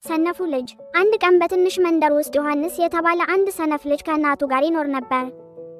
ሰነፉ ልጅ። አንድ ቀን በትንሽ መንደር ውስጥ ዮሐንስ የተባለ አንድ ሰነፍ ልጅ ከእናቱ ጋር ይኖር ነበር።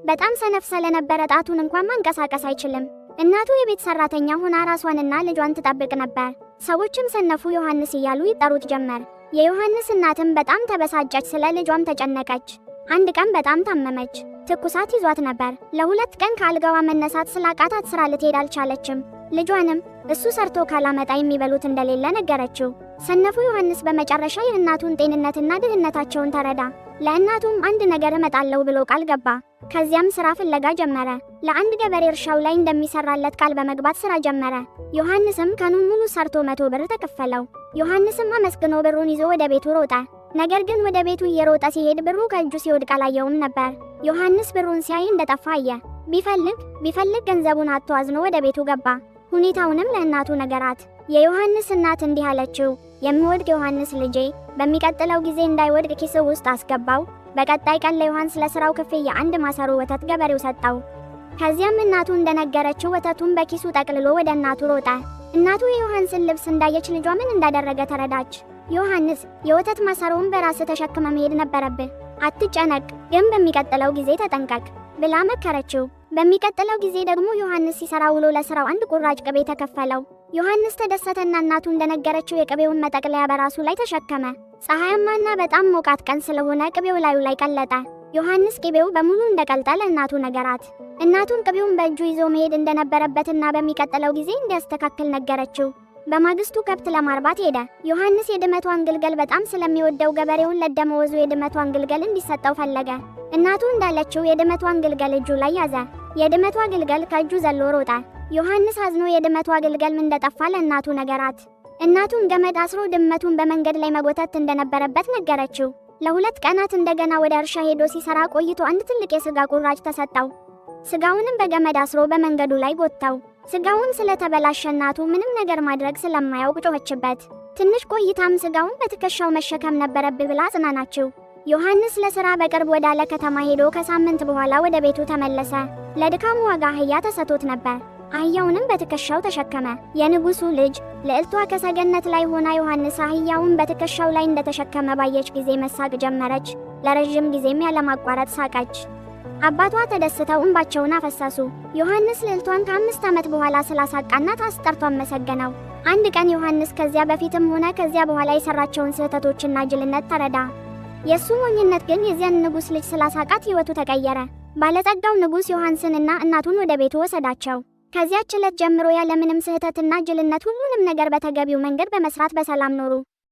በጣም ሰነፍ ስለነበረ ጣቱን እንኳን ማንቀሳቀስ አይችልም። እናቱ የቤት ሰራተኛ ሆና ራሷንና ልጇን ትጠብቅ ነበር። ሰዎችም ሰነፉ ዮሐንስ እያሉ ይጠሩት ጀመር። የዮሐንስ እናትም በጣም ተበሳጨች፣ ስለ ልጇም ተጨነቀች። አንድ ቀን በጣም ታመመች። ትኩሳት ይዟት ነበር። ለ2 ቀን ከአልጋዋ መነሳት ስላቃታት ስራ ልትሄድ አልቻለችም። ልጇንም እሱ ሰርቶ ካላመጣ የሚበሉት እንደሌለ ነገረችው። ሰነፉ ዮሐንስ በመጨረሻ የእናቱን ጤንነትና ድህነታቸውን ተረዳ። ለእናቱም አንድ ነገር እመጣለሁ ብሎ ቃል ገባ። ከዚያም ስራ ፍለጋ ጀመረ። ለአንድ ገበሬ እርሻው ላይ እንደሚሰራለት ቃል በመግባት ስራ ጀመረ። ዮሐንስም ቀኑን ሙሉ ሰርቶ 100 ብር ተከፈለው። ዮሐንስም አመስግኖ ብሩን ይዞ ወደ ቤቱ ሮጠ። ነገር ግን ወደ ቤቱ እየሮጠ ሲሄድ ብሩ ከእጁ ሲወድቅ አላየውም ነበር። ዮሐንስ ብሩን ሲያይ እንደጠፋ አየ። ቢፈልግ ገንዘቡን አጥቶ አዝኖ ወደ ቤቱ ገባ። ሁኔታውንም ለእናቱ ነገራት። የዮሐንስ እናት እንዲህ አለችው፣ የሚወድቅ ዮሐንስ ልጄ፣ በሚቀጥለው ጊዜ እንዳይወድቅ ኪስ ውስጥ አስገባው። በቀጣይ ቀን ለዮሐንስ ለስራው ክፍያ 1 ማሰሮ ወተት ገበሬው ሰጠው። ከዚያም እናቱ እንደነገረችው ወተቱን በኪሱ ጠቅልሎ ወደ እናቱ ሮጠ። እናቱ የዮሐንስን ልብስ እንዳየች ልጇ ምን እንዳደረገ ተረዳች። ዮሐንስ፣ የወተት ማሰሮውን በራስህ ተሸክመ መሄድ ነበረብህ። አትጨነቅ፣ ግን በሚቀጥለው ጊዜ ተጠንቀቅ ብላ መከረችው። በሚቀጥለው ጊዜ ደግሞ ዮሐንስ ሲሰራ ውሎ ለስራው 1 ቁራጭ ቅቤ ተከፈለው። ዮሐንስ ተደሰተና እናቱ እንደነገረችው የቅቤውን መጠቅለያ በራሱ ላይ ተሸከመ። ፀሐያማና በጣም ሞቃት ቀን ስለሆነ ቅቤው ላዩ ላይ ቀለጠ። ዮሐንስ ቅቤው በሙሉ እንደቀልጠ ለእናቱ ነገራት። እናቱን ቅቤውን በእጁ ይዞ መሄድ እንደነበረበትና በሚቀጥለው ጊዜ እንዲያስተካክል ነገረችው። በማግስቱ ከብት ለማርባት ሄደ። ዮሐንስ የድመቷን ግልገል በጣም ስለሚወደው ገበሬውን ለደመወዙ የድመቷን ግልገል እንዲሰጠው ፈለገ። እናቱ እንዳለችው የድመቷን ግልገል እጁ ላይ ያዘ። የድመቷ ግልገል ከእጁ ዘሎ ሮጠ። ዮሐንስ አዝኖ የድመቷ ግልገል እንደጠፋ ለእናቱ ነገራት። እናቱን ገመድ አስሮ ድመቱን በመንገድ ላይ መጎተት እንደነበረበት ነገረችው። ለ2 ቀናት እንደገና ወደ እርሻ ሄዶ ሲሰራ ቆይቶ አንድ ትልቅ የስጋ ቁራጭ ተሰጠው። ስጋውንም በገመድ አስሮ በመንገዱ ላይ ጎተው። ስጋውን ስለተበላሸ እናቱ ምንም ነገር ማድረግ ስለማያውቅ ጮኸችበት። ትንሽ ቆይታም ስጋውን በትከሻው መሸከም ነበረብህ ብላ አጽናናችው። ዮሐንስ ለሥራ በቅርብ ወዳለ ከተማ ሄዶ ከሳምንት በኋላ ወደ ቤቱ ተመለሰ። ለድካሙ ዋጋ አህያ ተሰጥቶት ነበር። አህያውንም በትከሻው ተሸከመ። የንጉሱ ልጅ ልዕልቷ ከሰገነት ላይ ሆና ዮሐንስ አህያውን በትከሻው ላይ እንደተሸከመ ባየች ጊዜ መሳቅ ጀመረች። ለረጅም ጊዜም ያለማቋረጥ ሳቀች። አባቷ ተደስተው እንባቸውን አፈሰሱ። ዮሐንስ ልዕልቷን ከ5 ዓመት በኋላ ስላሳቃናት አስጠርቶ አመሰገነው። አንድ ቀን ዮሐንስ ከዚያ በፊትም ሆነ ከዚያ በኋላ የሰራቸውን ስህተቶችና ጅልነት ተረዳ። የሱ ሞኝነት ግን የዚያን ንጉስ ልጅ ስላሳቃት ሕይወቱ ተቀየረ። ባለጸጋው ንጉስ ዮሐንስንና እናቱን ወደ ቤቱ ወሰዳቸው። ከዚያች ዕለት ጀምሮ ያለምንም ስህተትና ጅልነት ሁሉንም ነገር በተገቢው መንገድ በመስራት በሰላም ኖሩ።